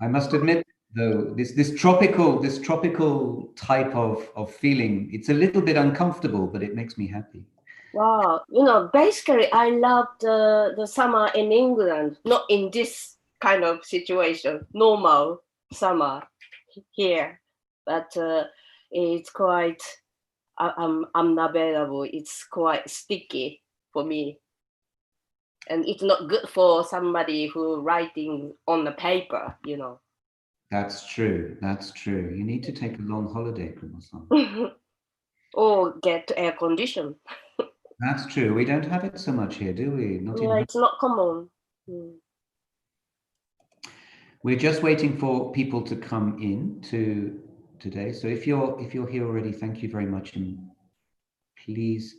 I must admit, though, this tropical type of feeling, it's a little bit uncomfortable, but it makes me happy. Wow, basically, I love the summer in England, not in this kind of situation, normal summer here, but it's quite unavailable. It's quite sticky for me, and it's not good for somebody who writing on the paper. That's true. That's true. You need to take a long holiday, Kubo-san. Or get air condition. That's true. We don't have it so much here, do we? Not in. Yeah, it's not common. Mm. We're just waiting for people to come in to today. So if you're here already, thank you very much, and please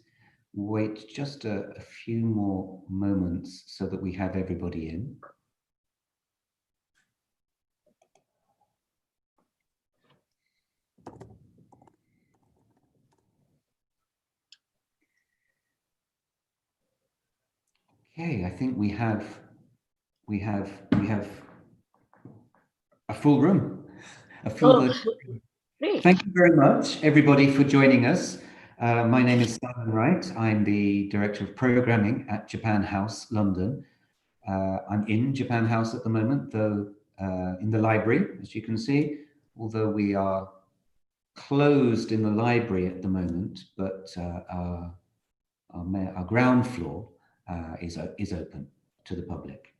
wait just a few more moments so that we have everybody in. Okay, I think we have a full room, a full. Oh, really? Thank you very much, everybody, for joining us. My name is Simon Wright. I'm the Director of Programming at Japan House, London. I'm in Japan House at the moment, though in the library, as you can see, although we are closed in the library at the moment, but our ground floor is open to the public.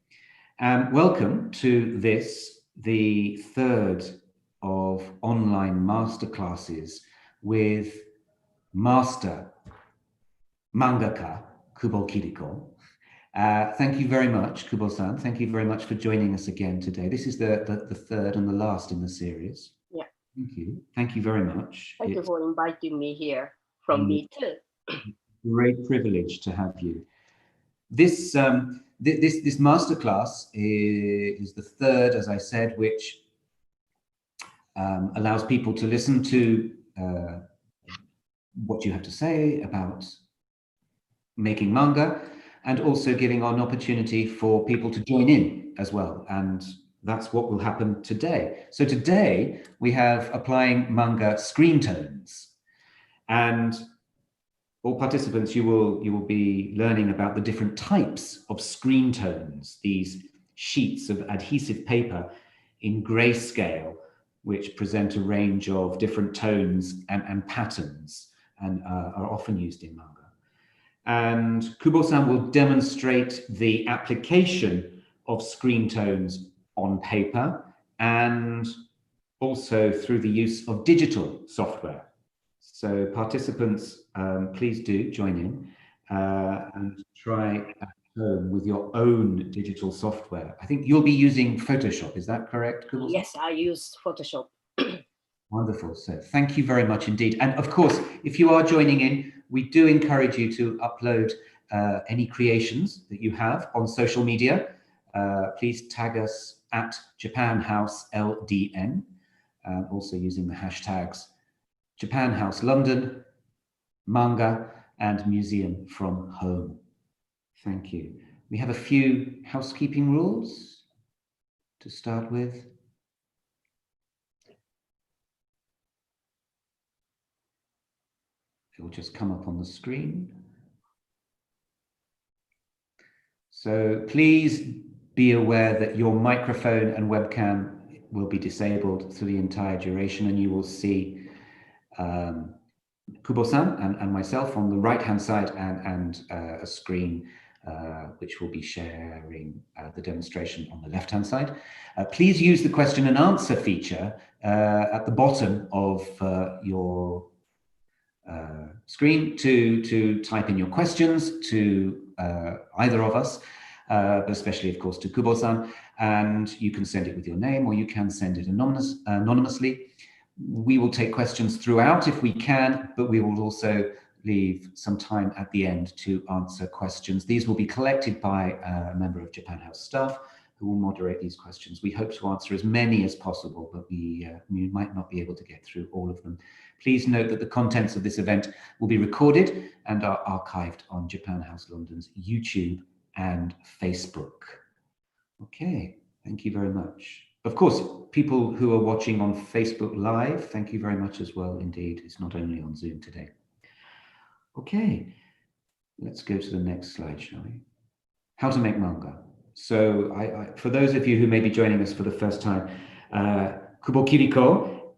Welcome to this, the third of online masterclasses with Master Manga-ka Kubo Kiriko. Thank you very much, Kubo-san. Thank you very much for joining us again today. This is the third and the last in the series. Yeah. Thank you. Thank you very much. Thank you It's for inviting me here from me too. a great privilege to have you. This this masterclass is the third, as I said, which allows people to listen to what you have to say about making manga, and also giving an opportunity for people to join in as well. And that's what will happen today. So today we have applying manga Screentones, and all participants, you will be learning about the different types of Screentones, these sheets of adhesive paper in grayscale, which present a range of different tones and patterns, and are often used in manga. And Kubo-san will demonstrate the application of Screentones on paper, and also through the use of digital software. So participants, please do join in and try at home with your own digital software. I think you'll be using Photoshop, is that correct, Kubo-san? Yes, I use Photoshop. Wonderful. So thank you very much indeed. And of course, if you are joining in, we do encourage you to upload any creations that you have on social media. Please tag us at Japan House LDN, also using the hashtags Japan House London, Manga, and Museum from Home. Thank you. We have a few housekeeping rules to start with. It will just come up on the screen. So please be aware that your microphone and webcam will be disabled through the entire duration, and you will see Kubo-san and myself on the right-hand side, and a screen which will be sharing the demonstration on the left-hand side. Please use the question and answer feature at the bottom of your screen to type in your questions to either of us, but especially, of course, to Kubo-san, and you can send it with your name, or you can send it anonymously. We will take questions throughout if we can, but we will also leave some time at the end to answer questions. These will be collected by a member of Japan House staff who will moderate these questions. We hope to answer as many as possible, but we might not be able to get through all of them. Please note that the contents of this event will be recorded and are archived on Japan House London's YouTube and Facebook. Okay, thank you very much. of course, people who are watching on Facebook Live, thank you very much as well. Indeed, it's not only on Zoom today. Okay, let's go to the next slide, shall we? How to make manga. So for those of you who may be joining us for the first time, Kubo Kiriko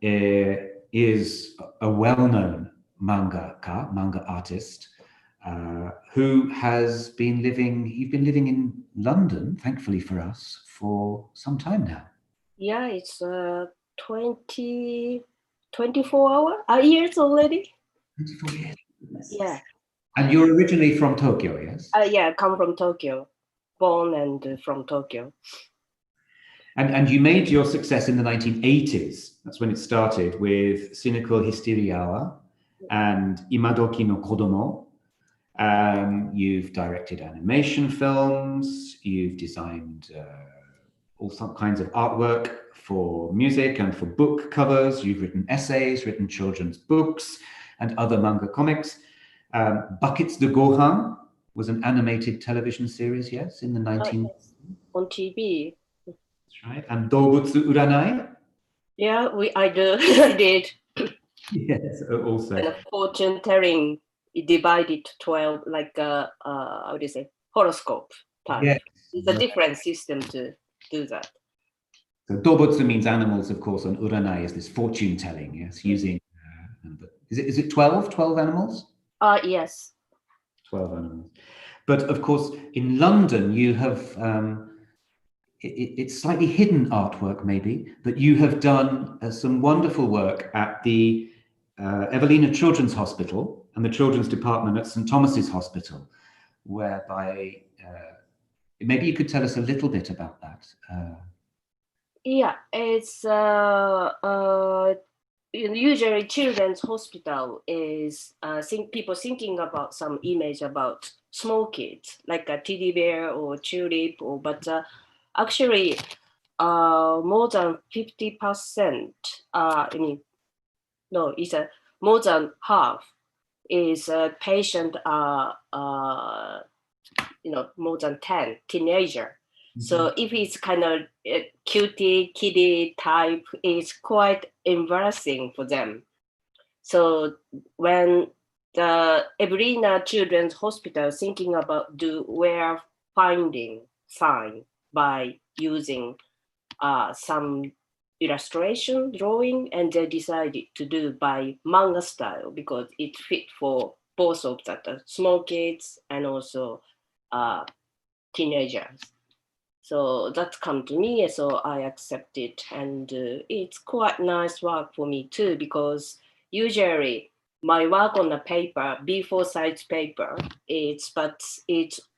is a well-known manga-ka, manga artist, who has been living, you've been living in London, thankfully for us, for some time now. Yeah, it's 24 years already. 24 years. Yeah. And you're originally from Tokyo, yes? Yeah, come from Tokyo, born and from Tokyo. And you made your success in the 1980s. That's when it started with Cynical Hysteriawa and Imadoki no Kodomo. You've directed animation films. You've designed all some kinds of artwork for music and for book covers. You've written essays, written children's books and other manga comics. Buckets de Gohan was an animated television series, yes, in the 19... Yes. On TV. That's right. And Doubutsu Uranai? Yeah, I did. Yes, also. And fortune telling, it divided 12, like how do you say, horoscope type. Yes. It's a different system to do that. So Dobutsu means animals, of course, and Uranai is this fortune telling, yes, using, is it 12 animals? Yes. 12 animals. But of course, in London, you have, it's slightly hidden artwork maybe, but you have done some wonderful work at the Evelina Children's Hospital and the Children's Department at St. Thomas's Hospital, whereby maybe you could tell us a little bit about that. Yeah, it's usually children's hospital is people thinking about some image about small kids like a teddy bear or tulip, or but actually more than 50%. It's more than half is patient more than 10 teenager. So if it's kind of cutie, kiddie type, it's quite embarrassing for them. So when the Evelina Children's Hospital thinking about we're finding sign by using some illustration, drawing, and they decided to do by manga style because it fit for both of that, small kids and also teenagers. So that come to me, so I accepted, and it's quite nice work for me too, because usually my work on the paper, B4 size paper, it's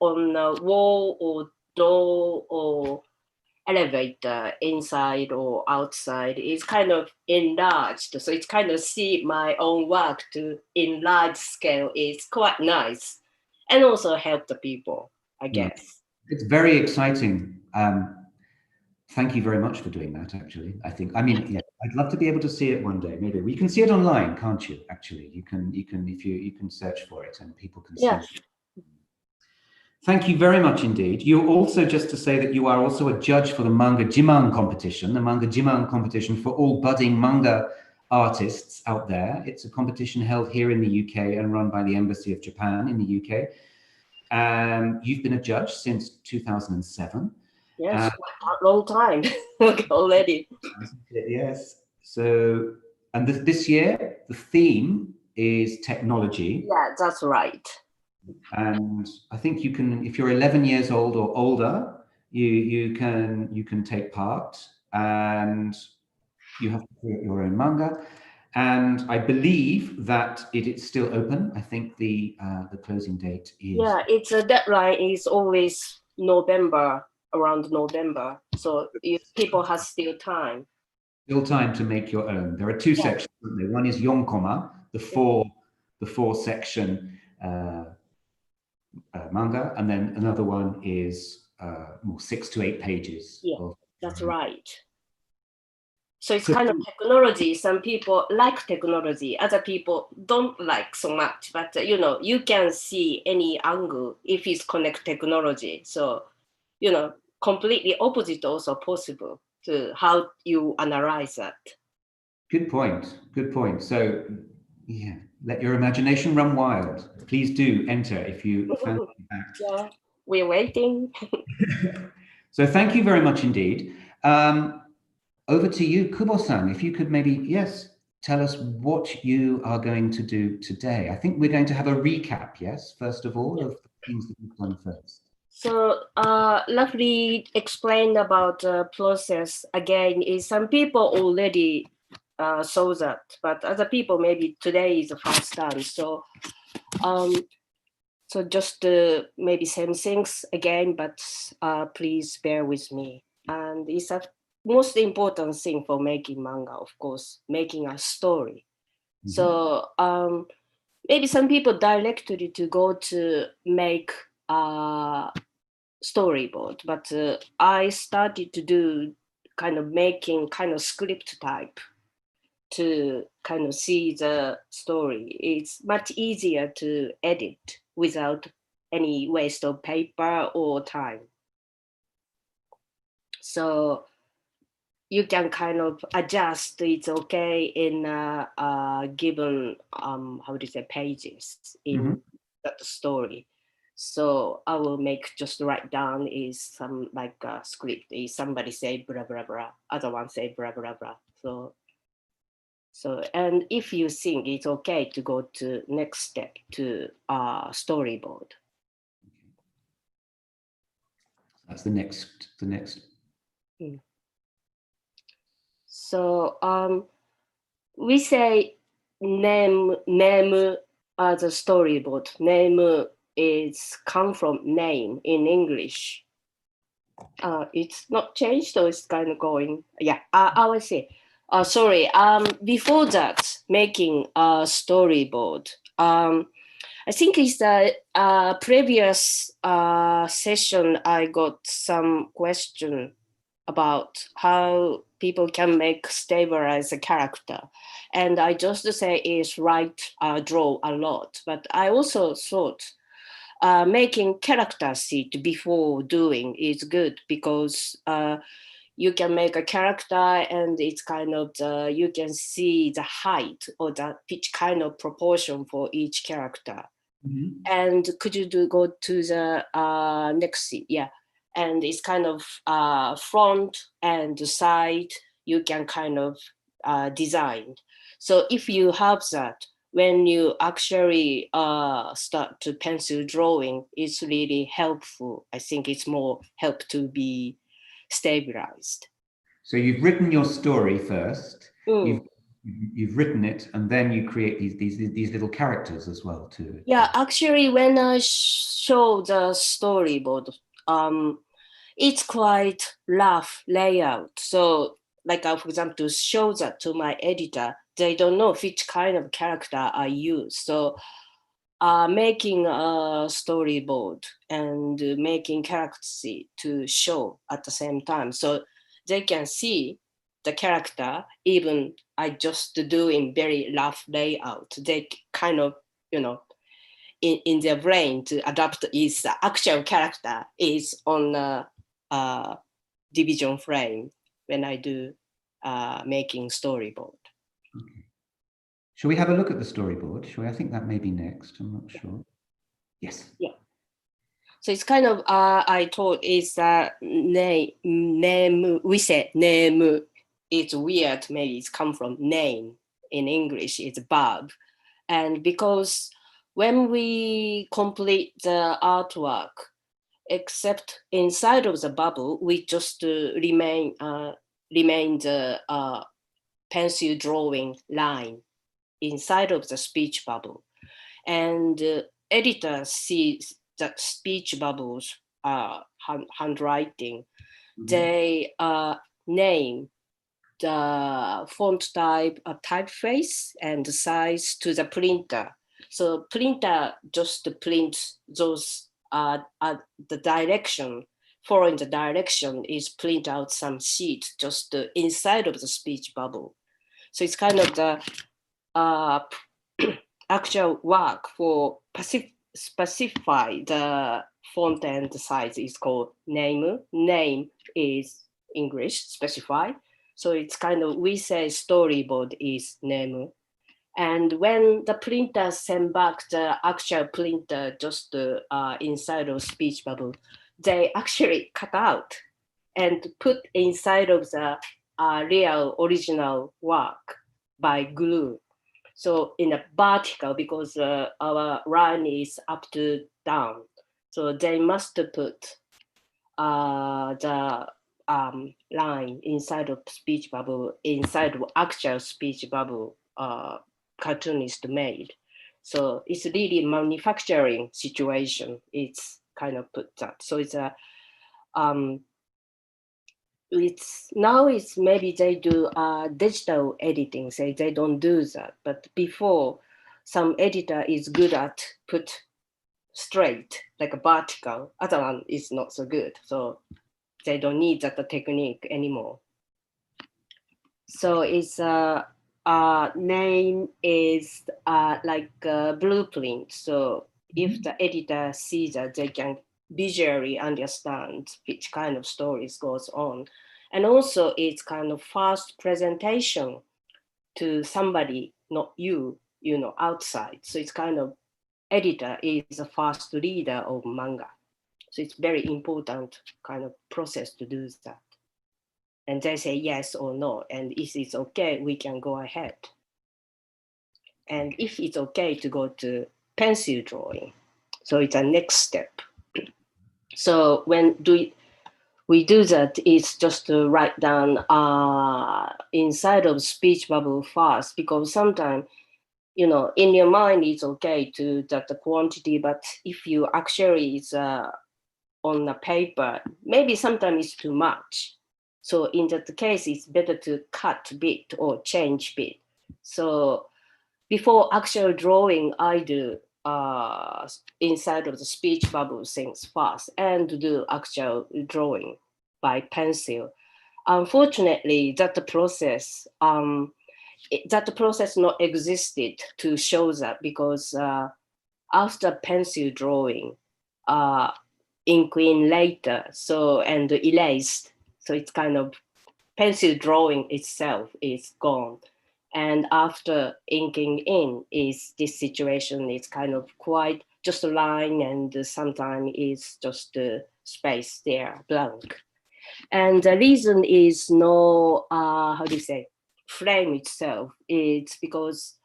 on a wall or door or elevator inside or outside. It's kind of enlarged, so it's kind of see my own work to enlarge scale. It's quite nice, and also help the people, I guess. It's very exciting. Thank you very much for doing that, actually. Yeah, I'd love to be able to see it one day. Maybe we can see it online, can't you? Actually, you can search for it and people can see it. Thank you very much indeed. You also, just to say that you are also a judge for the Manga Jiman competition, the Manga Jiman competition for all budding manga artists out there. It's a competition held here in the UK and run by the Embassy of Japan in the UK. You've been a judge since 2007. Yes, a long time already. Yes. So, and this year, the theme is technology. Yeah, that's right. And I think you can, if you're 11 years old or older, you can take part, and you have to create your own manga. And I believe that it is still open. I think the closing date is... Yeah, it's a deadline is always November, around November. So if people have still time. Still time to make your own. There are two sections, aren't there? One is yonkoma, the four section manga, and then another one is more 6 to 8 pages. Yeah, that's right. So it's kind of technology. Some people like technology, other people don't like so much, but you can see any angle if it's connect technology. So, completely opposite also possible to how you analyze that. Good point. Good point. So, yeah, let your imagination run wild. Please do enter if you fancy that. Yeah, we're waiting. So, thank you very much indeed. Over to you, Kubo-san. If you could maybe, yes, tell us what you are going to do today. I think we're going to have a recap, yes, first of all, of the things that we've done first. So, lovely explain about the process again. Is some people already saw that, but other people maybe today is the first time. So, so just maybe same things again, but please bear with me. And it's a most important thing for making manga, of course, making a story. Mm-hmm. So maybe some people directly to go to make a storyboard, but I started to do kind of making kind of script type to kind of see the story. It's much easier to edit without any waste of paper or time. So you can kind of adjust, it's okay in given, how do you say, pages in that story. So I will make just write down is some like a script, is somebody say blah, blah, blah, other one say blah, blah, blah. So, and if you think it's okay to go to next step to storyboard. That's the next. So we say nému as a storyboard. Nému is come from name in English. It's not changed, so it's kind of going. Yeah, I will say. Sorry. Before that, making a storyboard. I think it's the previous session. I got some question about how people can make stabilize a character, and I just say is write, draw a lot. But I also thought making character sheet before doing is good because you can make a character and it's kind of you can see the height or the pitch kind of proportion for each character. Mm-hmm. And could you go to the next sheet? Yeah. And it's kind of front and side, you can kind of design. So if you have that, when you actually start to pencil drawing, it's really helpful. I think it's more help to be stabilized. So you've written your story first. You've written it, and then you create these little characters as well too. Yeah, actually, when I show the storyboard, it's quite rough layout. So, like for example, to show that to my editor, they don't know which kind of character I use. So, making a storyboard and making characters to show at the same time, so they can see the character. Even I just do in very rough layout, they kind of, you know, in their brain to adapt is the actual character is on a division frame when I do making storyboard. Okay. Shall we have a look at the storyboard? Shall we? I think that may be next. I'm not sure. Yes. Yeah. So it's kind of I thought is name. We say name. It's weird. Maybe it's come from name in English. It's verb, and because when we complete the artwork, except inside of the bubble, we just remain the pencil drawing line inside of the speech bubble, and editor sees that speech bubbles handwriting. Mm-hmm. They name the font type, typeface, and the size to the printer. So printer just prints those the direction, following the direction is print out some sheet just inside of the speech bubble. So it's kind of the actual work for specify the font and the size is called name. Name is English, specify. So it's kind of, we say storyboard is nému. And when the printer send back the actual printer just inside of speech bubble, they actually cut out and put inside of the real original work by glue. So in a vertical, because our line is up to down. So they must put the line inside of speech bubble, inside of actual speech bubble cartoonist made. So it's really manufacturing situation. It's kind of put that. So it's a it's maybe they do digital editing. Say they don't do that, but before some editor is good at put straight like a vertical. Other one is not so good. So they don't need that technique anymore. So it's name is like a blueprint. So if the editor sees that, they can visually understand which kind of stories goes on. And also it's kind of first presentation to somebody, not you, outside. So it's kind of editor is the first reader of manga. So it's very important kind of process to do that. And they say yes or no. And if it's okay, we can go ahead. And if it's okay to go to pencil drawing, so it's a next step. So when we do that, it's just to write down inside of speech bubble first, because sometimes, in your mind, it's okay to that the quantity, but if you actually is on the paper, maybe sometimes it's too much. So in that case, it's better to cut bit or change bit. So before actual drawing, I do inside of the speech bubble things first and do actual drawing by pencil. Unfortunately, that process not existed to show that, because after pencil drawing, ink in later, so and erased. So it's kind of pencil drawing itself is gone. And after inking in is this situation is kind of quite just a line, and sometimes it's just a space there, blank. And the reason is no, how do you say, frame itself. It's because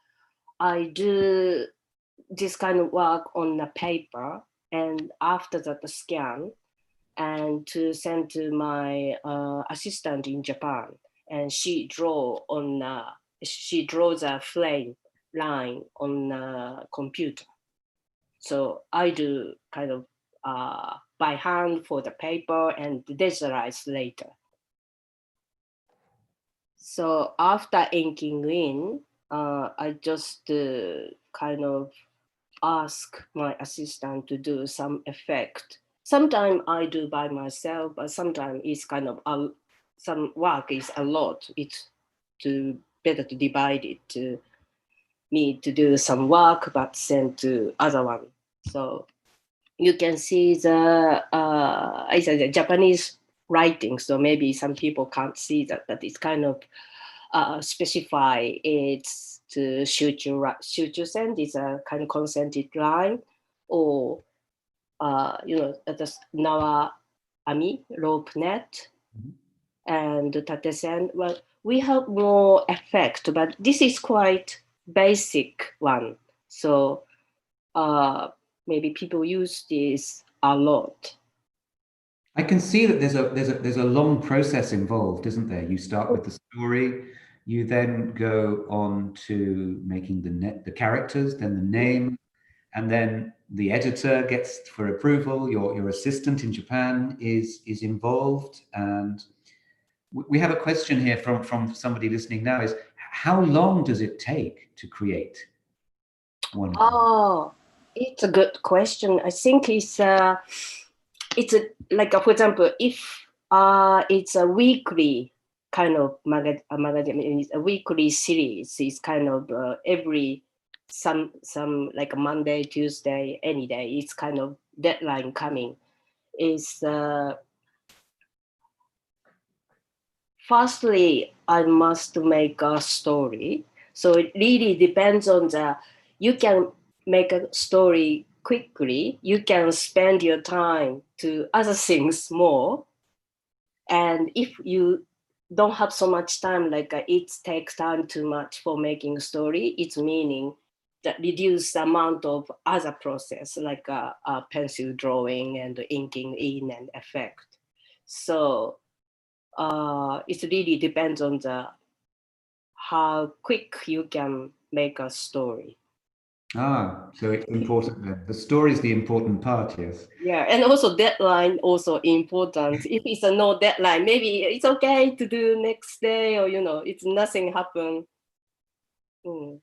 I do this kind of work on the paper, and after that the scan and to send to my assistant in Japan, and she draws a frame line on the computer. So I do kind of by hand for the paper and digitalize later. So after inking in, I just kind of ask my assistant to do some effect. Sometimes I do by myself, but sometimes it's kind of some work is a lot. It's better to divide it to me to do some work, but send to other one. So you can see I said the Japanese writing. So maybe some people can't see that, but it's kind of specify it's to shuchu-sen is a kind of concentric line, or the Nawa-ami rope net, and Tate-sen. Well, we have more effect, but this is quite basic one. So maybe people use this a lot. I can see that there's a long process involved, isn't there? You start with the story, you then go on to making the characters, then the name, and then the editor gets for approval. Your assistant in Japan is involved, and we have a question here from somebody listening now: is how long does it take to create one? Oh, it's a good question. I think it's like for example, if it's a weekly kind of magazine, it's a weekly series. It's kind of every some like a Monday, Tuesday, any day. It's kind of deadline coming. Is firstly, I must make a story. So it really depends on you can make a story quickly. You can spend your time to other things more. And if you don't have so much time, like it takes time too much for making a story, it's meaning that reduce the amount of other process, like pencil drawing and inking in and effect. So it really depends on how quick you can make a story. Ah, so it's important then. The story is the important part, yes. Yeah, and also deadline also important. If it's a no deadline, maybe it's okay to do next day, or it's nothing happen. Mm.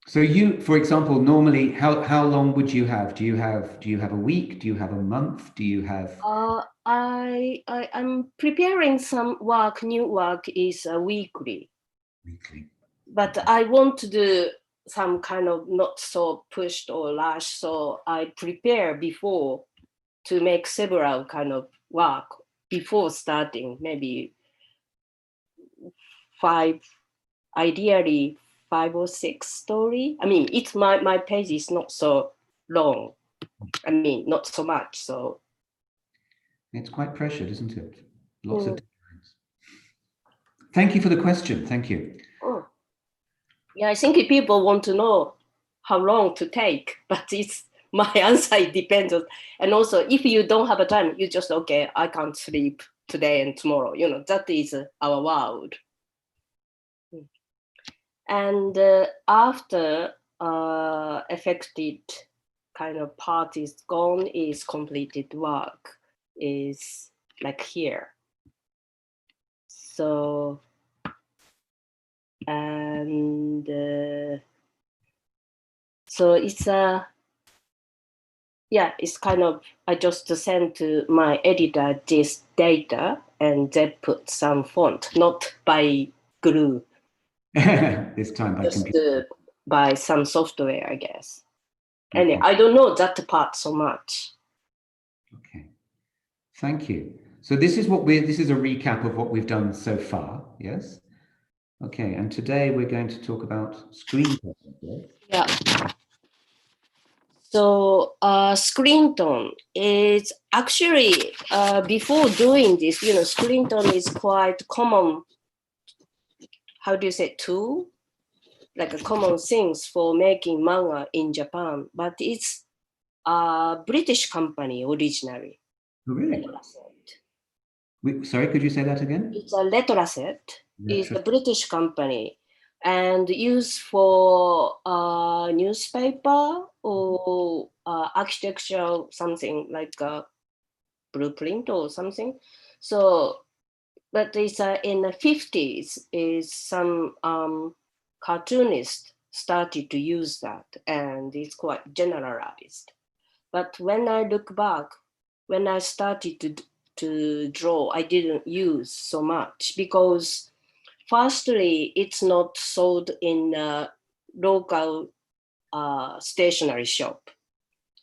So you, for example, normally how long would you have? Do you have a week? Do you have a month? Do you have I'm preparing some work. New work is weekly, weekly? but I want to do some kind of not so pushed or rush, so I prepare before to make several kind of work before starting. Maybe five, ideally 5 or 6 story. I mean, it's my page is not so long. I mean, not so much. So It's quite pressured, isn't it? Lots of deadlines. Thank you for the question. Thank you. oh. Yeah, I think people want to know how long to take, but it's my answer. It depends on, and also if you don't have a time, you just okay. I can't sleep today and tomorrow. That is our world. And after affected kind of part is gone, is completed work is like here. So and so it's it's kind of, I just send to my editor this data and they put some font, not by glue. This time by Just computer. by some software, I guess. Okay. And I don't know that part so much. Okay. Thank you. So this is a recap of what we've done so far, yes? Okay, and today we're going to talk about Screentone, yes? Yeah. So Screentone is actually, before doing this, Screentone is quite common, how do you say, tool? Like a common things for making manga in Japan, but it's a British company originally. Oh, really? Sorry, could you say that again? It's a Letraset. It's a British company and used for newspaper or architectural, something like a blueprint or something. So, but it's in the 50s is some cartoonist started to use that, and it's quite generalized. But when I look back, when I started to draw, I didn't use so much because firstly, it's not sold in a local stationery shop.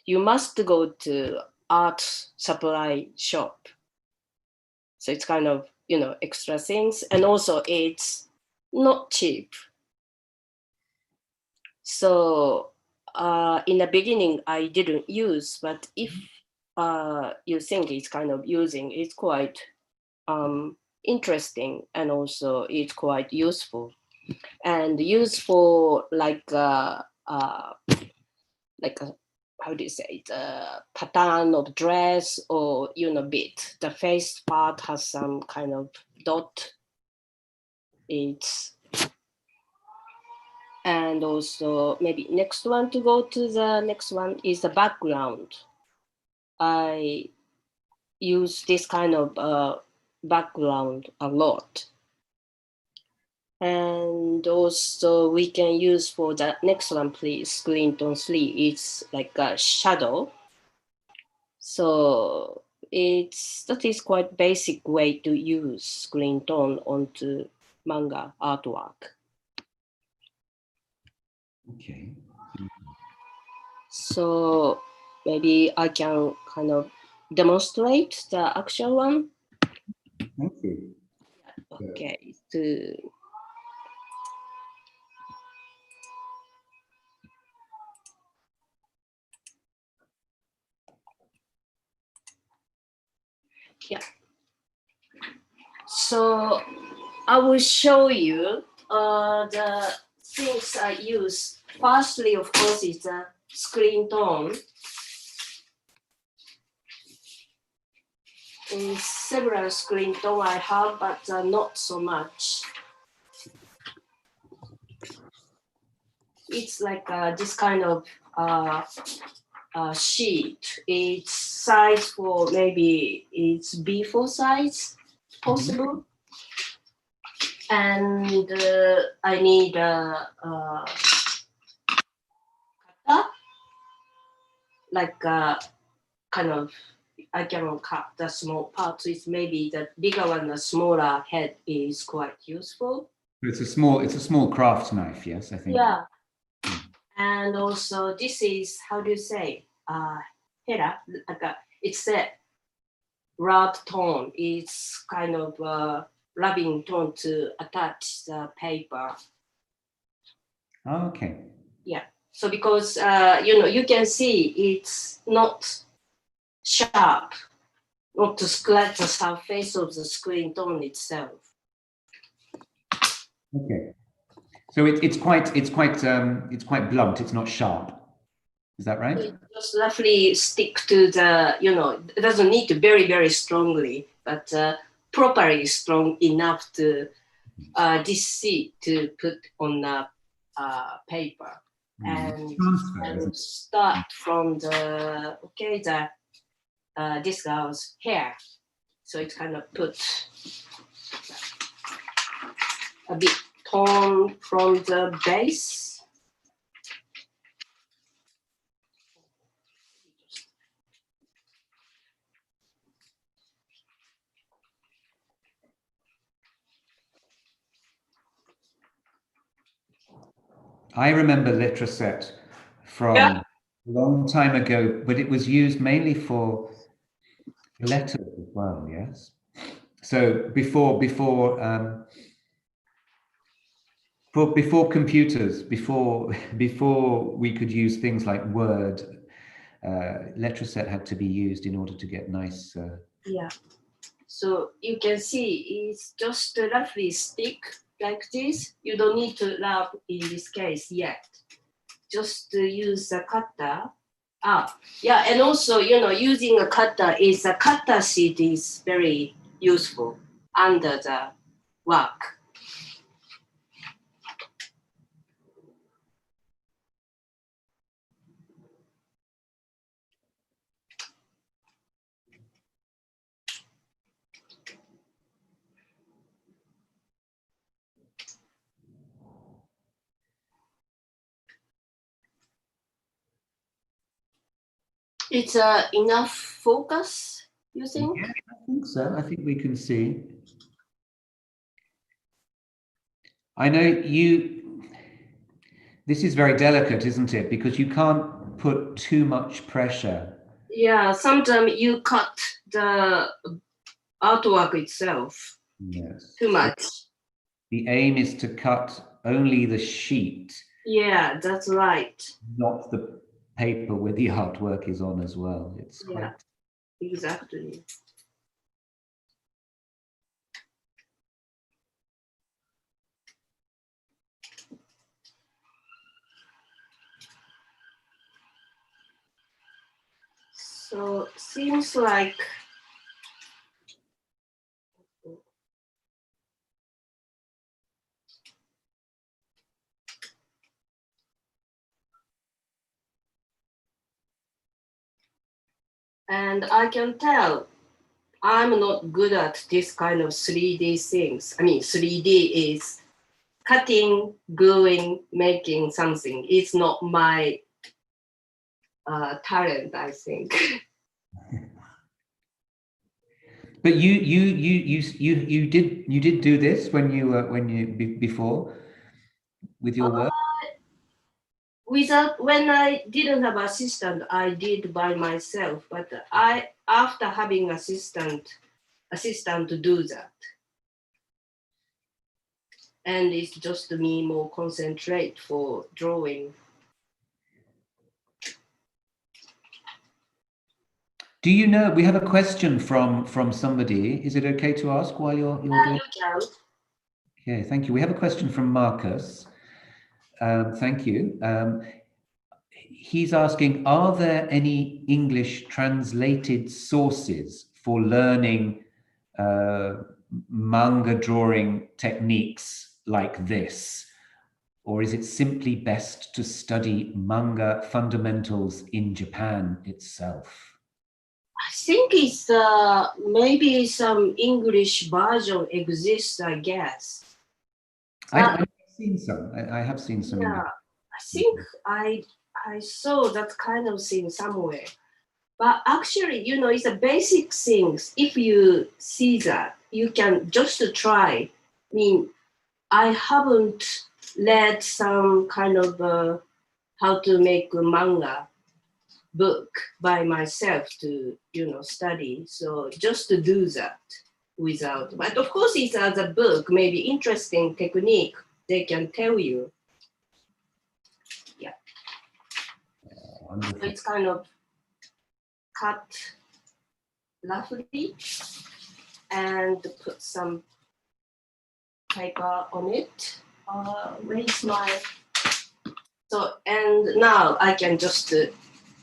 You must go to art supply shop. So it's kind of, extra things. And also it's not cheap. So in the beginning, I didn't use, but if you think it's kind of using, it's quite interesting, and also it's quite useful. And used for like a how do you say it, pattern of dress or bit. The face part has some kind of dot. It's and also maybe next one to go to the next one is the background. I use this kind of background a lot. And also we can use for the next one, please, Screentone 3, it's like a shadow. So that is quite basic way to use Screentone onto manga artwork. Okay. So maybe I can kind of demonstrate the actual one. Thank you. Okay. Yeah. So I will show you the things I use. Firstly, of course, is the screen tone. Several screen tone I have, but not so much. It's like this kind of sheet. It's size for maybe it's B4 size possible. And I need a cutter, like kind of, I can cut the small parts. It's maybe the bigger one, the smaller head is quite useful. It's a small craft knife, yes, I think. Yeah. And also this is, how do you say, hera, like it's a rub tone. It's kind of rubbing tone to attach the paper. Okay. Yeah. So because you can see it's not sharp, not to scratch the surface of the screen tone itself. Okay. So it's quite blunt. It's not sharp. Is that right? It just roughly stick to the, it doesn't need to very, very strongly, but properly strong enough to this seed to put on the paper. And start from the, this girl's hair. So it kind of put a bit tone from the base. I remember Letraset from a long time ago, but it was used mainly for letters as well, yes? So before computers, before we could use things like Word, Letraset had to be used in order to get nice. Yeah. So you can see it's just roughly stick like this. You don't need to rub in this case yet. Just use a cutter. Yeah, and also, using a cutter is a cutter sheet is very useful under the work. It's enough focus, you think? Yeah, I think so. I think we can see. I know this is very delicate, isn't it? Because you can't put too much pressure. Yeah, sometimes you cut the artwork itself. Yes. Too much. The aim is to cut only the sheet. Yeah, that's right. Not the paper where the artwork is on as well. It's quite... Exactly. So seems like and I can tell I'm not good at this kind of 3D things. I mean, 3D is cutting, gluing, making something. It's not my talent, I think. But you did do this before with your work? When I didn't have assistant, I did by myself. But after having assistant to do that. and it's just me more concentrate for drawing. Do you know, we have a question from somebody. Is it okay to ask while you're doing? You can. Okay, thank you. We have a question from Marcus. Thank you. He's asking, are there any English translated sources for learning manga drawing techniques like this? Or is it simply best to study manga fundamentals in Japan itself? I think it's maybe some English version exists, I guess. I've seen some. I have seen some. Yeah, I think I saw that kind of thing somewhere. But actually, you know, it's a basic things. If you see that, you can just try. I mean, I haven't read some kind of how to make a manga book by myself to, you know, study. So just to do that without, but of course it's as a book, maybe interesting technique, they can tell you. Yeah. So it's kind of cut roughly and put some paper on it. Where's my, so, and now I can just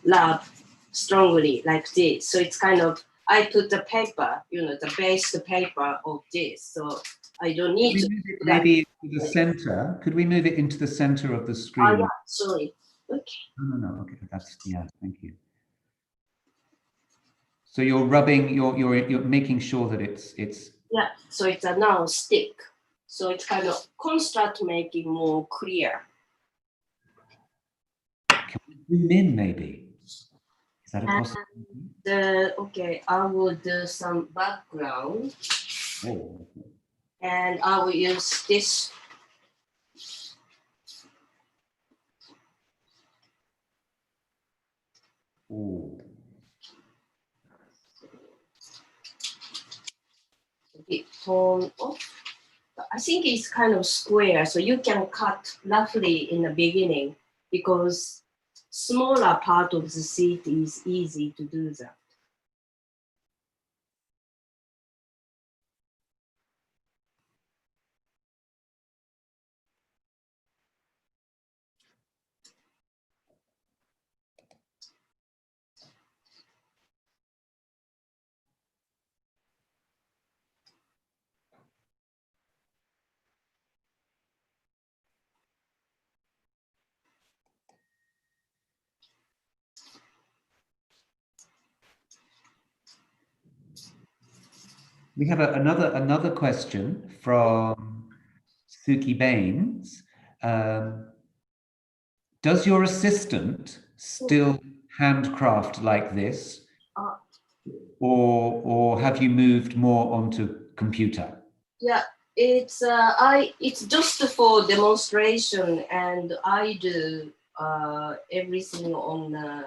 rub strongly like this. So it's kind of, I put the paper, you know, the base paper of this. So I don't need to. Maybe to the center. Could we move it into the center of the screen? Oh, yeah, sorry. Okay. No. Okay, that's, yeah, thank you. So you're rubbing, you're making sure that it's. Yeah, so it's a now stick. So it's kind of construct making more clear. Can we zoom in maybe? Is that a possibility? Okay, I will do some background. Oh. And I will use this. Oh. A bit torn off. I think it's kind of square, so you can cut roughly in the beginning because smaller part of the seat is easy to do that. We have another question from Suki Baines. Does your assistant still handcraft like this, or have you moved more onto computer? Yeah, it's just for demonstration, and I do everything on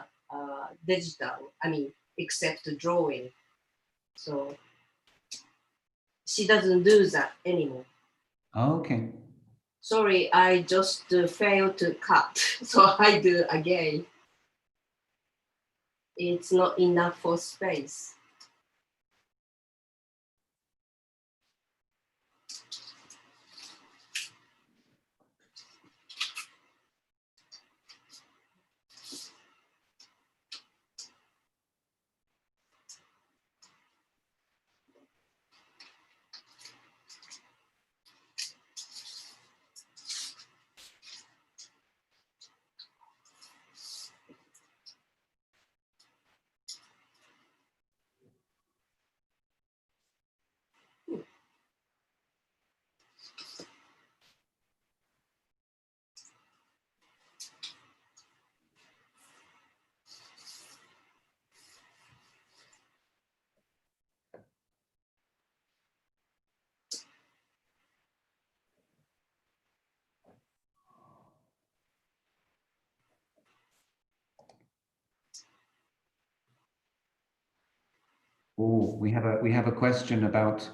digital. I mean, except the drawing. So she doesn't do that anymore. Okay. Sorry, I just failed to cut, so I do again. It's not enough for space. Oh, we have a question about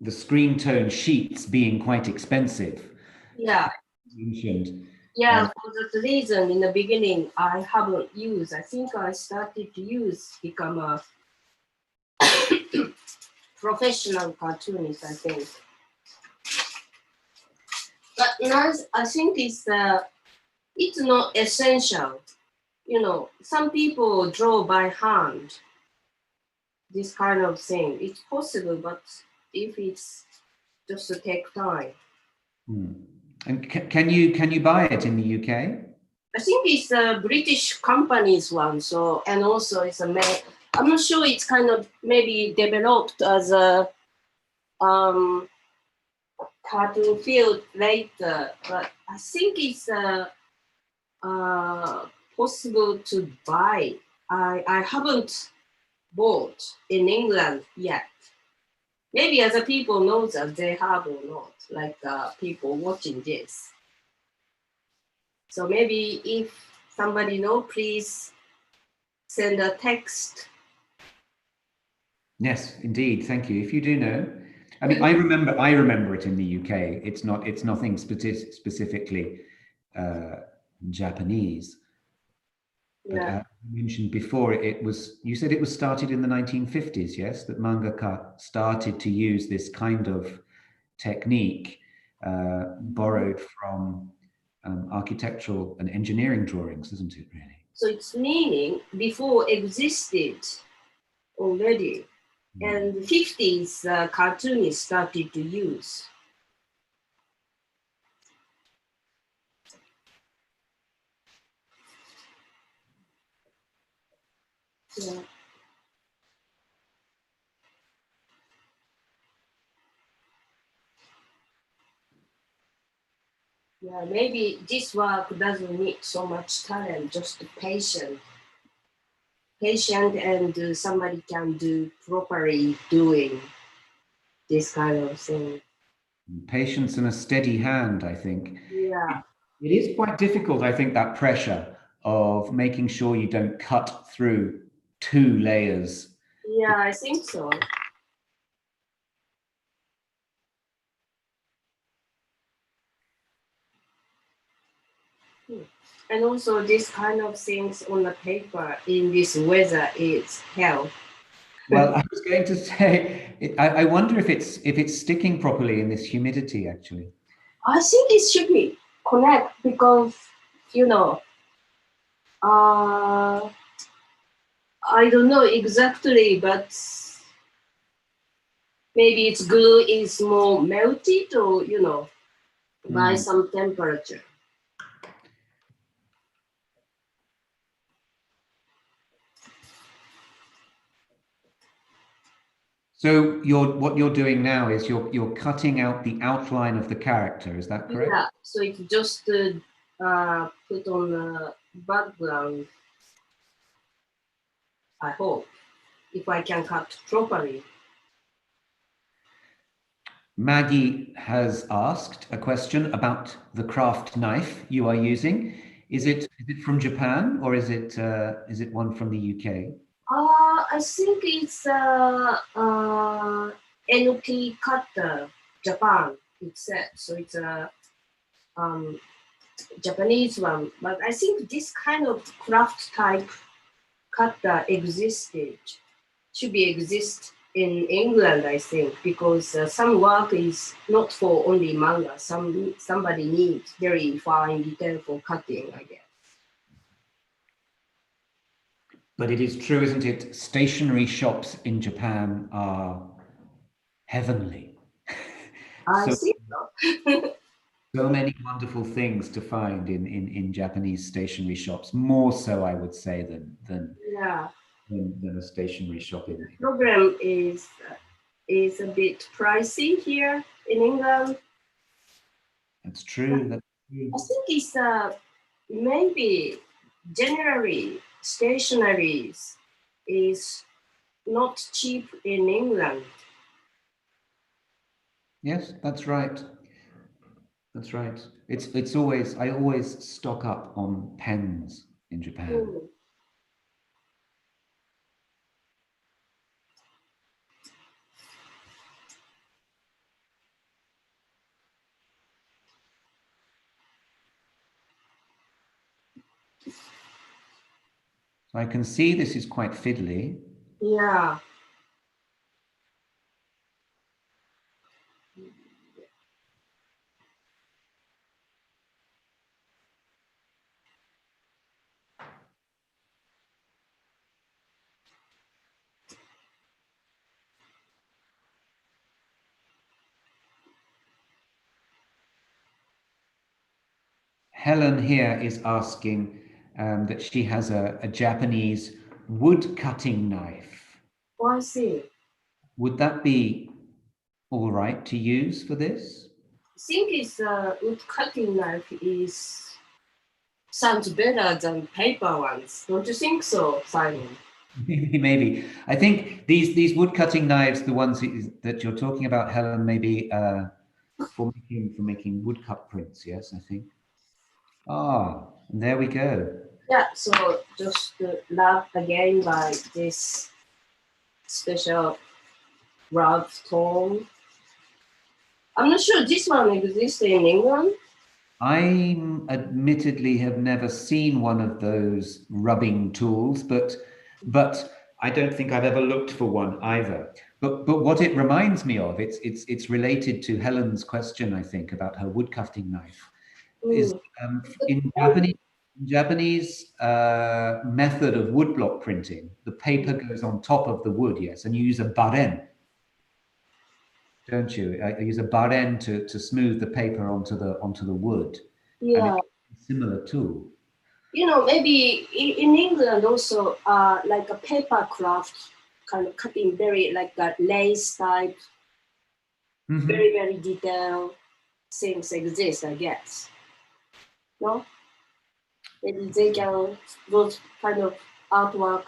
the Screentone sheets being quite expensive. Yeah. Mentioned. Yeah, for that reason, in the beginning, I haven't used. I think I started to become a professional cartoonist, I think. But now I think it's not essential. You know, some people draw by hand, this kind of thing. It's possible, but if it's just to take time. And can you buy it in the UK? I think it's a British company's one. So, and also it's I'm not sure it's kind of maybe developed as a cartoon field later, but I think it's possible to buy. I haven't bought in England yet. Maybe other people know that they have or not, like people watching this. So maybe if somebody know, please send a text. Yes, indeed. Thank you. If you do know, I mean, I remember it in the UK. It's nothing specifically Japanese. But Yeah. you mentioned before, you said it was started in the 1950s, yes? That manga-ka started to use this kind of technique borrowed from architectural and engineering drawings, isn't it, really? So it's meaning before existed already. And the 50s, cartoonists started to use. Yeah. Yeah, maybe this work doesn't need so much talent, just patient. Patient and somebody can do properly doing this kind of thing. Patience and a steady hand, I think. Yeah. It is quite difficult, I think, that pressure of making sure you don't cut through 2 layers. Yeah, I think so. And also this kind of things on the paper in this weather is hell. Well, I was going to say, I wonder if it's sticking properly in this humidity, actually. I think it should be correct because, you know, I don't know exactly, but maybe its glue is more melted or, you know, by some temperature. So what you're doing now is you're cutting out the outline of the character. Is that correct? Yeah. So it's just put on the background. I hope if I can cut properly. Maggie has asked a question about the craft knife you are using. Is it from Japan or is it one from the UK? I think it's NT cutter, Japan. It said so. It's a Japanese one, but I think this kind of craft type cutter should exist in England. I think because some work is not for only manga. Somebody needs very fine detail for cutting, I guess. But it is true, isn't it? Stationery shops in Japan are heavenly. I think so. So many wonderful things to find in Japanese stationery shops, more so, I would say, than a stationery shop in. The program is a bit pricey here in England. That's true. I think it's maybe generally stationaries is not cheap in England. Yes, that's right. That's right. It's always, I always stock up on pens in Japan. I can see this is quite fiddly. Yeah. Helen here is asking that she has a Japanese wood cutting knife. Oh, I see. Would that be all right to use for this? I think it's wood cutting knife sounds better than paper ones. Don't you think so, Simon? Maybe. I think these wood cutting knives, the ones that you're talking about, Helen, maybe for making woodcut prints. Yes, I think. Ah, and there we go. Yeah, so just love again by this special rub tone. I'm not sure this one exists in England. I admittedly have never seen one of those rubbing tools, but I don't think I've ever looked for one either. But what it reminds me of, it's related to Helen's question, I think, about her wood cutting knife. Is in Japanese method of woodblock printing, the paper goes on top of the wood, yes, and you use a baren, don't you? I use a baren to smooth the paper onto the wood. Yeah. Similar tool. You know, maybe in England also, like a paper craft kind of cutting, very like a lace type, very, very detailed things exist, I guess. No? Maybe they can, those kind of artwork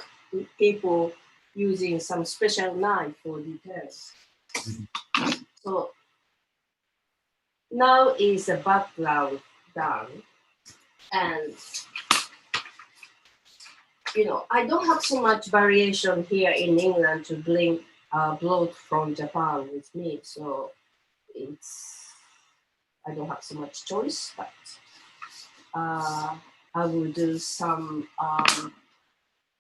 people using some special knife for details. So now is the background done. And, you know, I don't have so much variation here in England to bring blood from Japan with me. So I don't have so much choice, but I will do some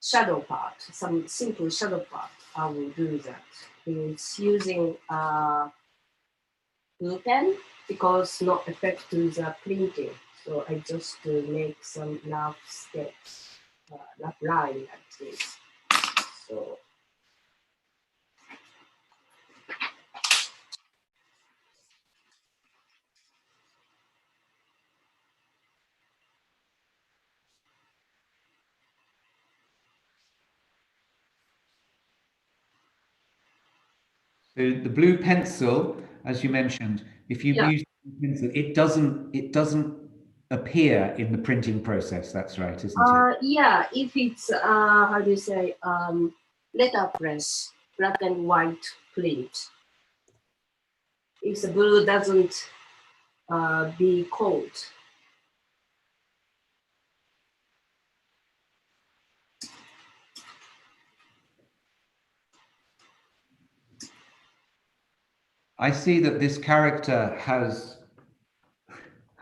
shadow part, some simple shadow part. I will do that. It's using blue pen because not effect to the printing. So I just make some rough steps, rough line like this. So So the blue pencil, as you mentioned, if you use pencil, it doesn't appear in the printing process. That's right, isn't it? yeah, if it's how do you say letterpress, black and white print. If the blue doesn't be cold. I see that this character has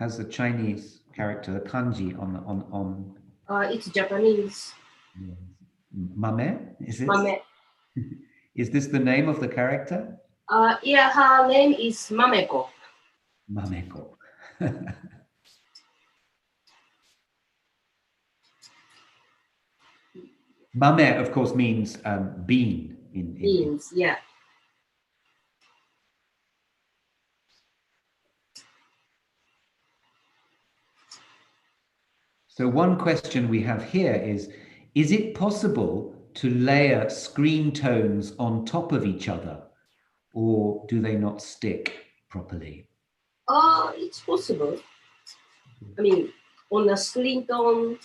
a Chinese character, the kanji on. It's Japanese. Mame, is it? Mame. Is this the name of the character? Yeah, her name is Mameko. Mameko. Mame, of course, means bean. Beans, yeah. So one question we have here is it possible to layer screen tones on top of each other, or do they not stick properly? It's possible. I mean, on a Screentone.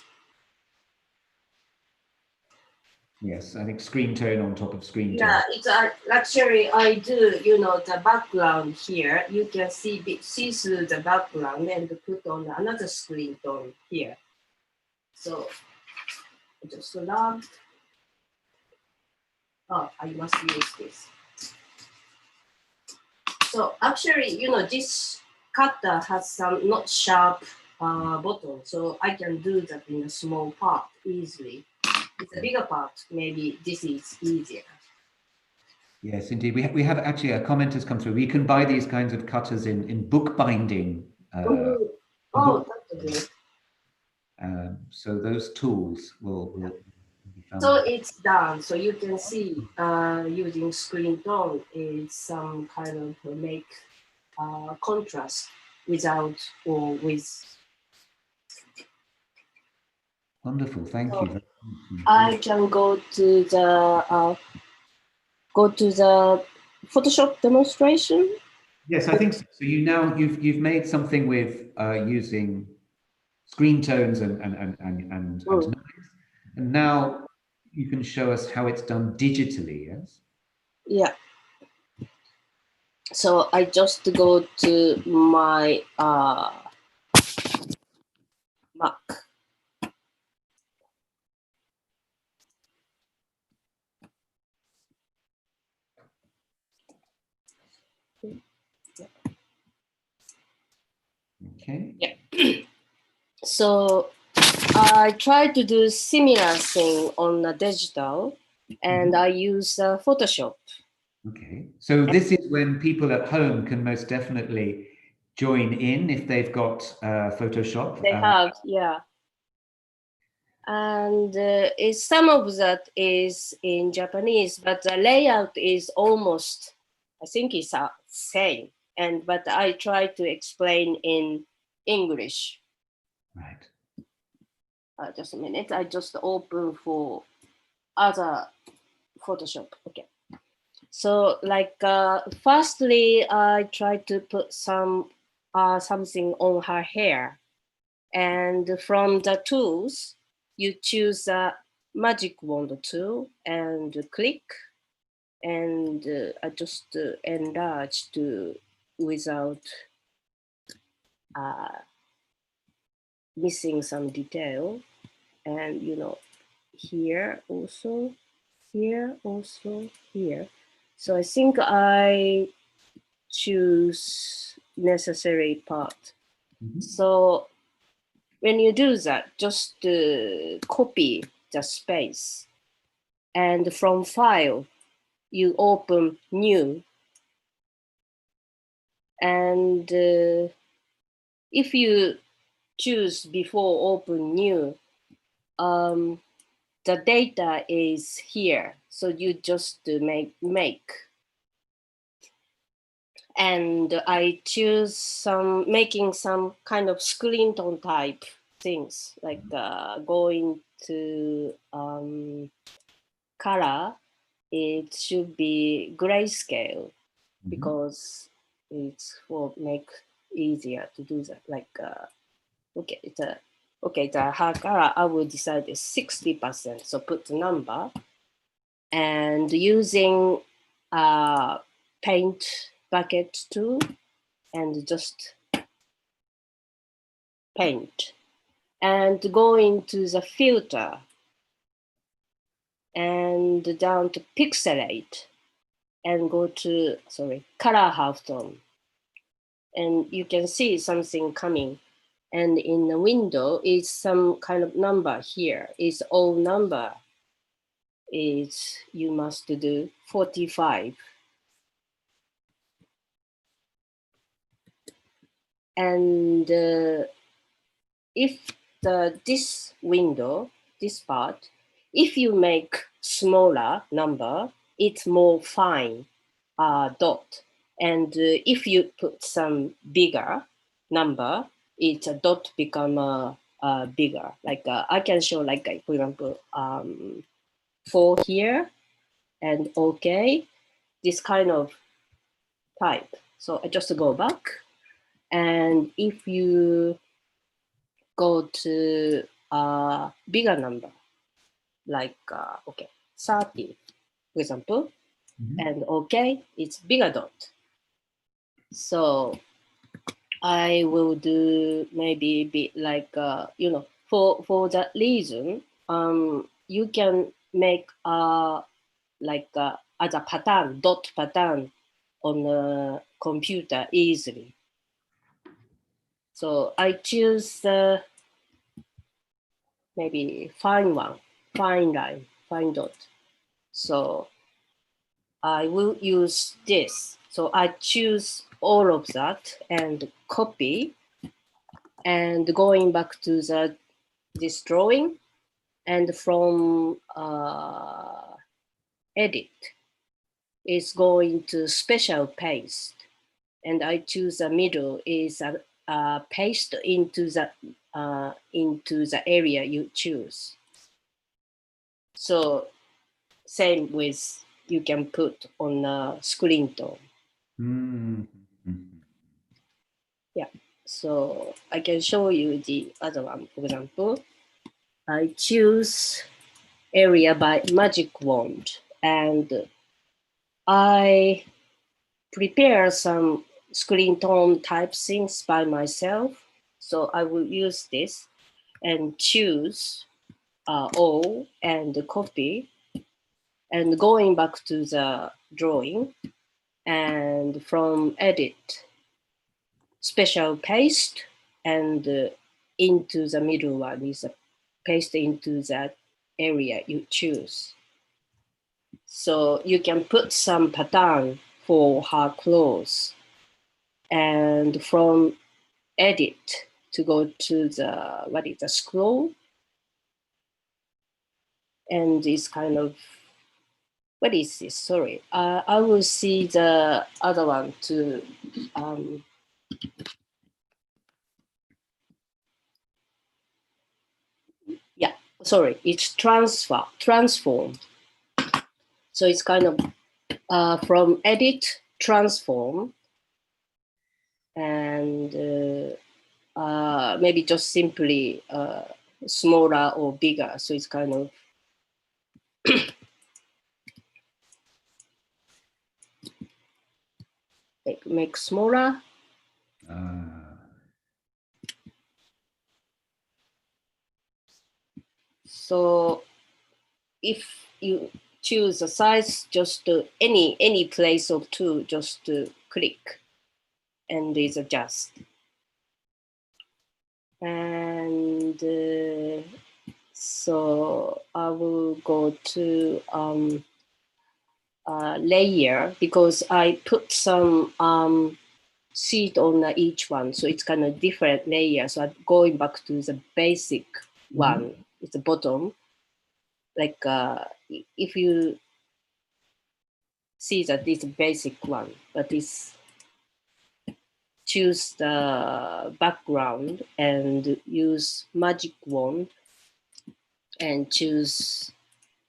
Yes, I think Screentone on top of Screentone. Yeah, it's actually I do, you know, the background here. You can see through the background and put on another Screentone here. So I just love. Oh, I must use this. So actually, you know, this cutter has some not sharp bottom, so I can do that in a small part easily. it's a bigger part, maybe this is easier. Yes, indeed. We have actually a comment has come through. We can buy these kinds of cutters in bookbinding. Oh, that's good. So those tools will be found. So it's done. So you can see using Screentone is some kind of make contrast without or with. Wonderful, thank you. I can go to the Photoshop demonstration. Yes, I think so. So you've made something with using Screentones and noise, and now you can show us how it's done digitally. Yes. Yeah. So I just go to my Mac. Okay. Yeah. So I try to do similar thing on the digital, and I use Photoshop. Okay. So this is when people at home can most definitely join in if they've got Photoshop. They have, yeah. And some of that is in Japanese, but the layout is almost, I think it's the same. But I try to explain in English. Right. Just a minute. I just open for other Photoshop. Okay. So like, firstly, I try to put something on her hair, and from the tools, you choose a magic wand tool and click, and I just enlarge without missing some detail, and here also, here. So I think I choose necessary part. So when you do that, just copy the space, and from file, you open new, and if you choose before open new, the data is here, so you just make. And I choose making some kind of Screentone type things, like going to color. It should be grayscale, because it's for make easier to do that. Like, okay, the her color I will decide is 60%. So put the number, and using paint bucket tool, and just paint, and go into the filter and down to pixelate, and go to color half tone, and you can see something coming. And in the window is some kind of number here. Is all number is you must do 45. And if this window, this part, if you make smaller number, it's more fine dot. And if you put some bigger number, it's a dot become bigger. Like I can show, like, for example, 4 here, and okay, this kind of type. So I just go back, and if you go to a bigger number, like 30, for example, and okay, it's bigger dot. So I will do maybe be like for that reason, you can make as a pattern, dot pattern on the computer easily. So I choose maybe fine one. fine line, fine dot. So I will use this. So I choose all of that and copy, and going back to this drawing, and from edit is going to special paste, and I choose the middle is paste into the area you choose. So same with you can put on a Screentone. Yeah, so I can show you the other one. For example, I choose area by magic wand, and I prepare some Screentone type things by myself. So I will use this and choose all and copy, and going back to the drawing, and from edit, special paste, and into the middle one is a paste into that area you choose. So you can put some pattern for her clothes, and from edit to go to the scroll, and this kind of, what is this? Sorry, I will see the other one to yeah, sorry, it's transform. So it's kind of from edit, transform, and maybe just simply smaller or bigger. So it's kind of make smaller. So if you choose a size, just any place of two, just to click, and is adjust. And so I will go to layer, because I put some seed on each one, so it's kind of different layer. So I'm going back to the basic one. It's the bottom. Like if you see that it's a basic one, but it's choose the background and use magic wand and choose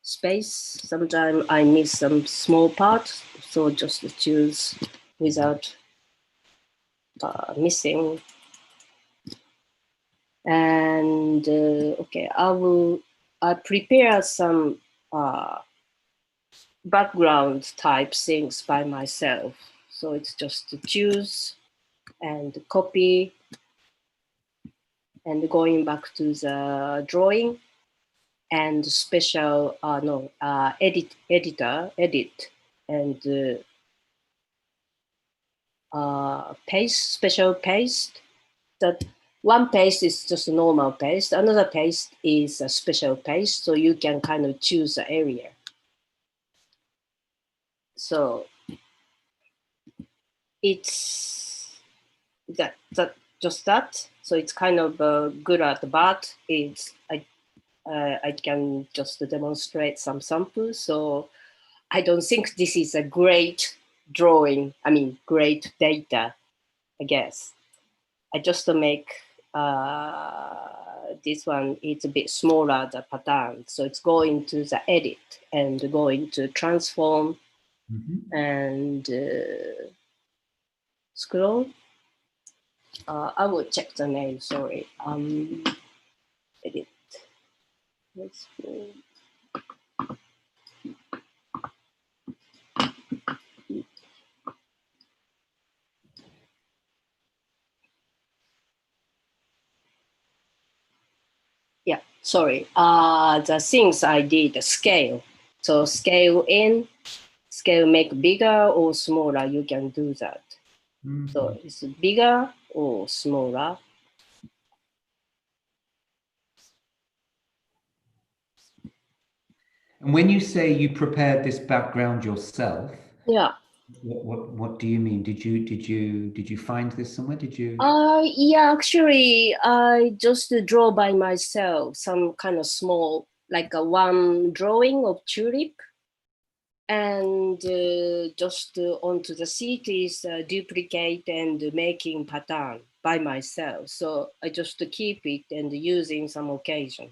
space. Sometimes I miss some small part, so just choose without missing. And okay, I prepare some background type things by myself. So it's just to choose and copy, and going back to the drawing, and special edit, and paste, special paste. That one paste is just a normal paste, another paste is a special paste, so you can kind of choose the area. So it's just that. So it's kind of good at the bad. It's I can just demonstrate some samples. So I don't think this is a great drawing. I mean, great data, I guess. I just make this one, it's a bit smaller, the pattern. So it's going to the edit and going to transform and scroll. I will check the name, sorry. Edit. Let's see. Yeah, sorry. The things I did, the scale. So scale in, scale make bigger or smaller, you can do that. So it's bigger or smaller. And when you say you prepared this background yourself, Yeah. what do you mean? Did you find this somewhere? Did you? Yeah, actually, I just draw by myself some kind of small, like a one drawing of tulip, and just onto the sheet is duplicate and making pattern by myself. So I just keep it and use in some occasion.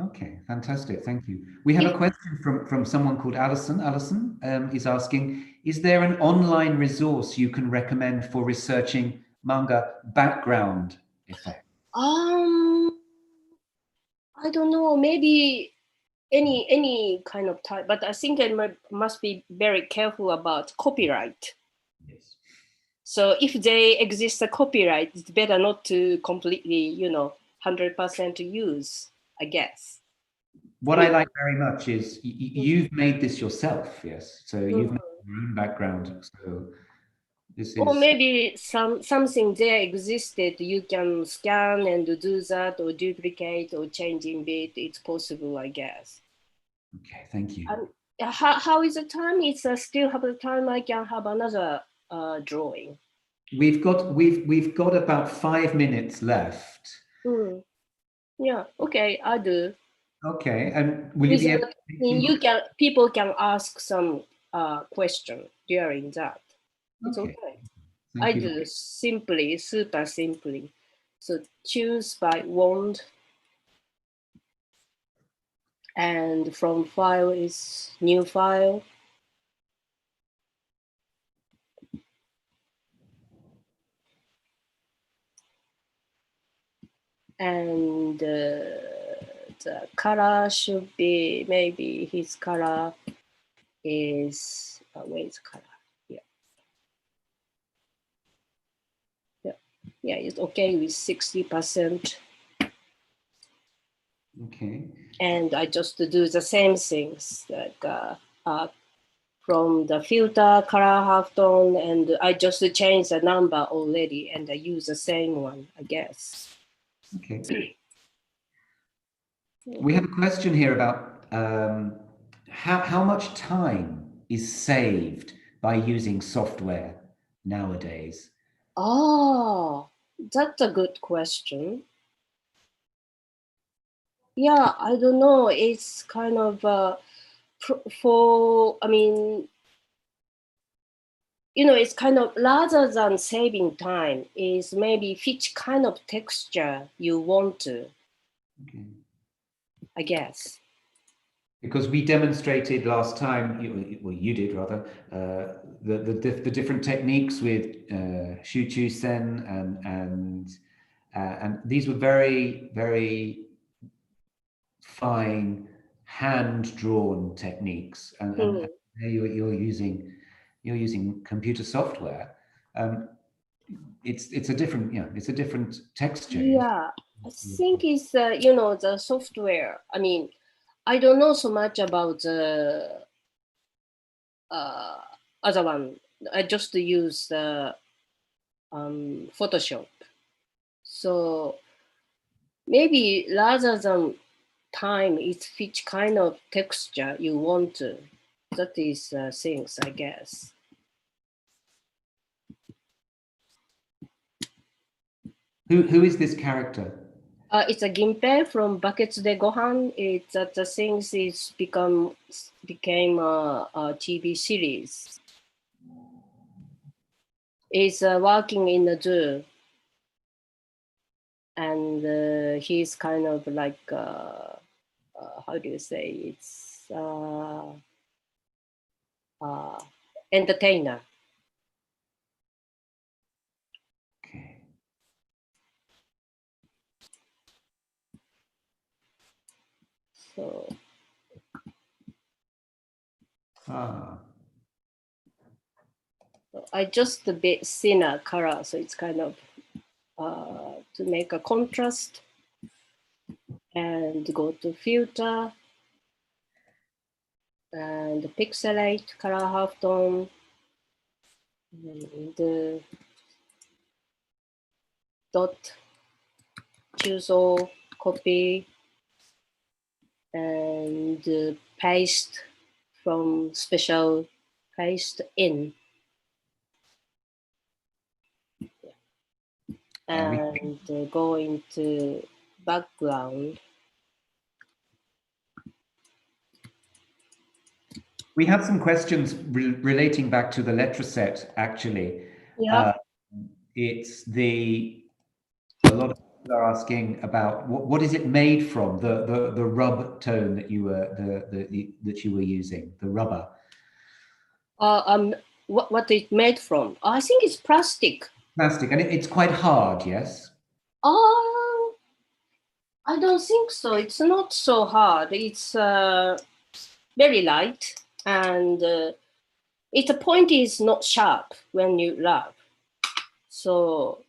Okay, fantastic. Thank you. We have a question from someone called Alison. Alison is asking, is there an online resource you can recommend for researching manga background effect? I don't know, maybe any kind of type, but I think I must be very careful about copyright. Yes. So if they exist a copyright, it's better not to completely, 100% use, I guess. What I like very much is you've made this yourself, yes. So you've made your own background. So this Or is maybe something there existed, you can scan and do that or duplicate or change in bit. It's possible, I guess. okay. Thank you. And how is the time? It's still have the time I can have another drawing. We've got about 5 minutes left. Yeah, okay, I do. Okay, and will you be able to People can ask some question during that. It's Okay. okay. Thank I you. do simply, super simply. So choose by wand, and from file is new file. And the color should be, maybe his color is, where is color? Yeah. Yeah, it's okay with 60%. Okay. And I just do the same things, like from the filter, color half tone, and I just change the number already, and I use the same one, I guess. Okay. We have a question here about how much time is saved by using software nowadays? Oh, that's a good question. Yeah, I don't know. It's kind of I mean, it's kind of, rather than saving time, is maybe which kind of texture you want to, Okay. I guess. Because we demonstrated last time, well, you did rather, the different techniques with Shuchu-sen and these were very, very fine hand-drawn techniques, and you're using computer software. It's a different, it's a different texture. Yeah, I think it's the software. I mean, I don't know so much about the other one. I just use the Photoshop. So maybe rather than time, it's which kind of texture you want to. That is things, I guess. Who is this character? It's a Ginpei from Buckets de Gohan. It's that the things is became a TV series. He's working in the zoo, and he's kind of like how do you say, it's entertainer. Okay. So I just a bit thinner color, so it's kind of to make a contrast, and go to filter and pixelate, color half tone, and dot, choose all, copy, and paste from special paste in. And go into background. We have some questions relating back to the letter set, actually. Yeah. A lot of people are asking about what is it made from, the rub tone that you were using, the rubber. What it made from? I think it's plastic. Plastic, and it's quite hard, yes? I don't think so. It's not so hard. It's very light, and its point is not sharp when you rub. So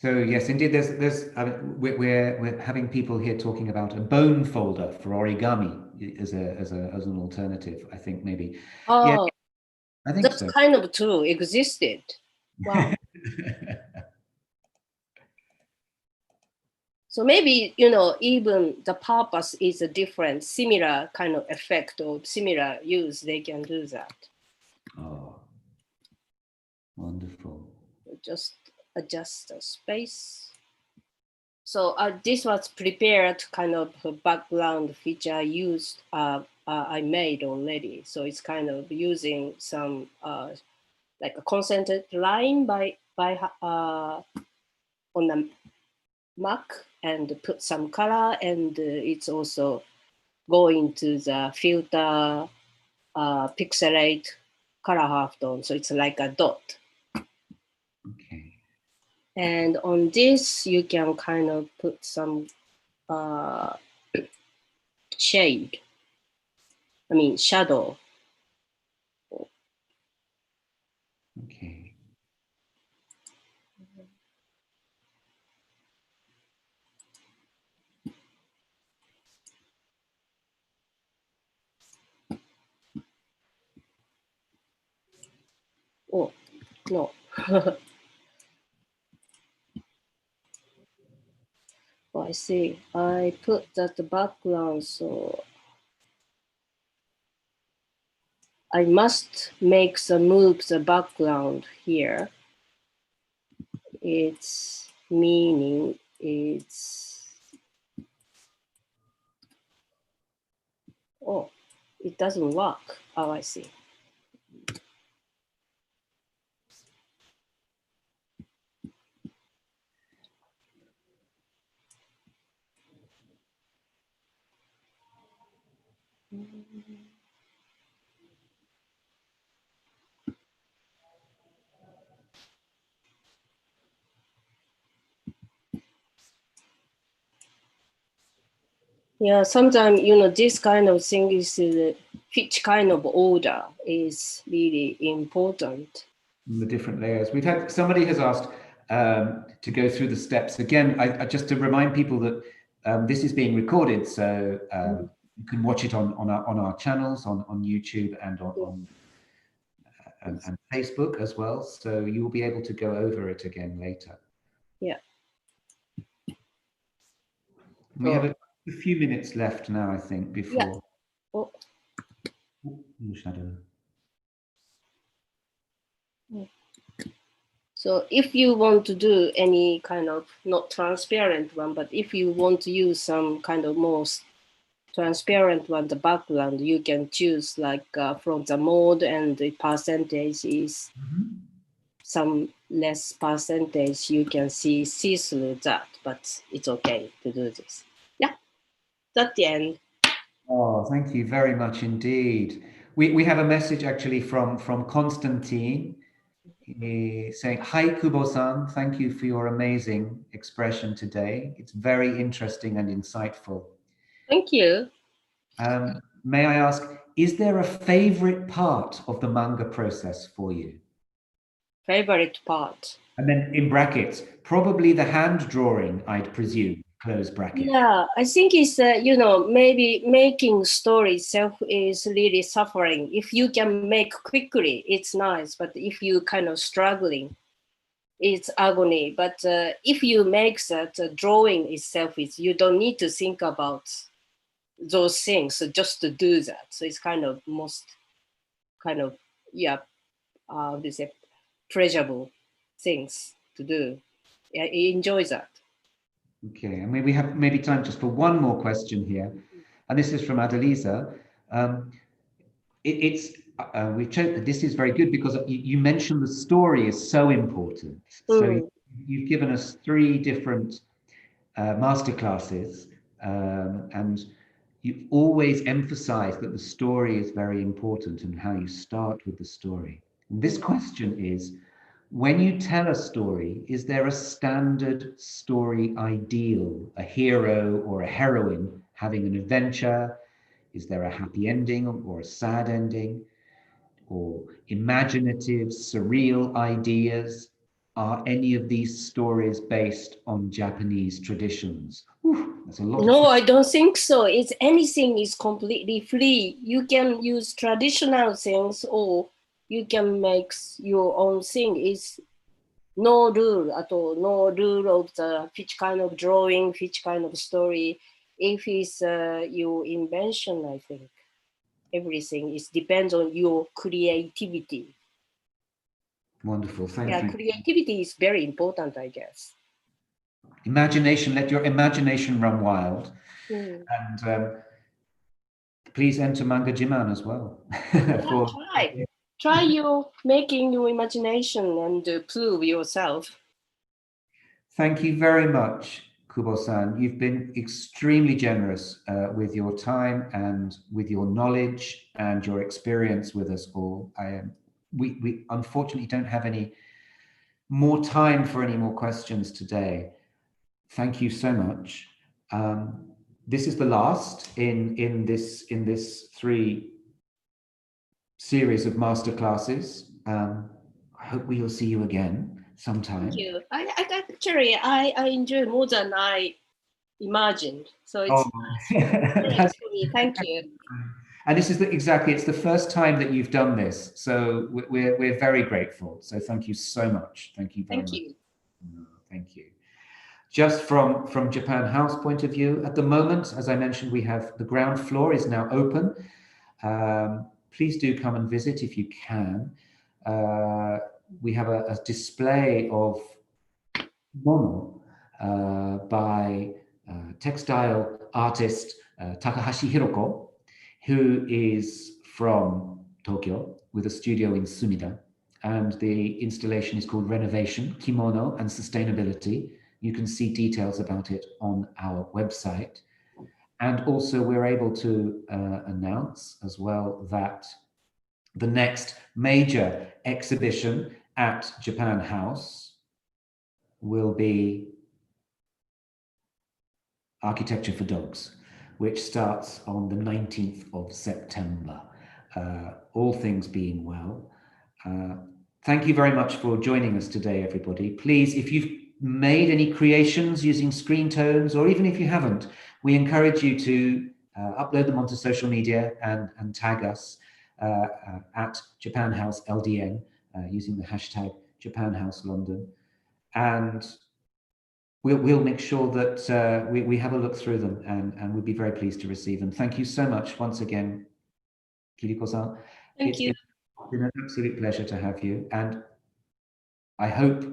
yes, indeed. We're having people here talking about a bone folder for origami as an alternative. I think maybe. Oh, yeah, I think that's so. kind of true. Existed. Wow. So maybe, even the purpose is a different, similar kind of effect or similar use, they can do that. Oh, wonderful. Just adjust the space. So this was prepared kind of background feature I made already. So it's kind of using some like a concentrated line on the Mac and put some color, and it's also going to the filter pixelate color halftone, so it's like a dot. Okay. And on this you can kind of put some shade, shadow. Okay. Oh, no. Oh, I see. I put that background, so I must make move the background here. Its meaning is, oh, it doesn't work. Oh, I see. Yeah, sometimes, this kind of thing is which kind of order is really important. The different layers. We've had, somebody has asked to go through the steps again. I just to remind people that this is being recorded, so you can watch it on our channels on YouTube and and Facebook as well. So you will be able to go over it again later. Yeah. We have a few minutes left now, I think, before. Yeah. Oh. Shadow. So if you want to do any kind of not transparent one, but if you want to use some kind of more transparent one, the background, you can choose like from the mode, and the percentage is some less percentage. You can see through that, but it's okay to do this. Yeah, that's the end. Oh, thank you very much indeed. We have a message actually from Constantine saying, "Hi Kubo-san, thank you for your amazing expression today. It's very interesting and insightful." Thank you. May I ask, is there a favorite part of the manga process for you? Favorite part? And then in brackets, probably the hand drawing, I'd presume, close bracket. Yeah, I think it's, maybe making story itself is really suffering. If you can make quickly, it's nice. But if you kind of struggling, it's agony. But if you make that drawing itself, is you don't need to think about those things, so just to do that. So it's kind of most kind of this pleasurable things to do. Yeah, I enjoy that. Okay, and we have maybe time just for one more question here, and this is from Adeliza. We've chosen, this is very good because you mentioned the story is so important. So you've given us 3 different masterclasses, and you've always emphasized that the story is very important and how you start with the story. And this question is, when you tell a story, is there a standard story ideal, a hero or a heroine having an adventure? Is there a happy ending or a sad ending? Or imaginative, surreal ideas? Are any of these stories based on Japanese traditions? Whew, that's a lot. No, I don't think so. It's anything is completely free. You can use traditional things or you can make your own thing. It's no rule at all. No rule of the which kind of drawing, which kind of story. If it's your invention, I think everything is depends on your creativity. Wonderful, thank you. Creativity is very important, I guess. Imagination, let your imagination run wild. And please enter Manga Jiman as well. Try you making your imagination and prove yourself. Thank you very much, Kubo-san. You've been extremely generous with your time and with your knowledge and your experience with us all. We unfortunately don't have any more time for any more questions today. Thank you so much. This is the last in this 3 series of masterclasses. I hope we will see you again sometime. Thank you. I enjoy more than I imagined. So it's thank you. And this is it's the first time that you've done this, so we're very grateful. So thank you so much. Thank you very much. Thank you. Just from Japan House point of view, at the moment, as I mentioned, we have the ground floor is now open. Please do come and visit if you can. We have a display of mono by textile artist Takahashi Hiroko, who is from Tokyo with a studio in Sumida. And the installation is called Renovation, Kimono and Sustainability. You can see details about it on our website. And also we're able to announce as well that the next major exhibition at Japan House will be Architecture for Dogs, which starts on the 19th of September, all things being well. Thank you very much for joining us today, everybody. Please, if you've made any creations using Screentones, or even if you haven't, we encourage you to upload them onto social media and tag us at Japan House LDN using the hashtag Japan House London. And we'll make sure that we have a look through them and we'll be very pleased to receive them. Thank you so much once again, Kiriko-san. Thank you. It's been an absolute pleasure to have you. And I hope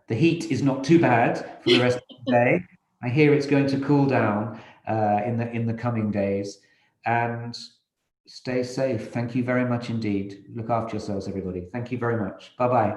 the heat is not too bad for the rest of the day. I hear it's going to cool down in the coming days. And stay safe. Thank you very much indeed. Look after yourselves, everybody. Thank you very much. Bye-bye.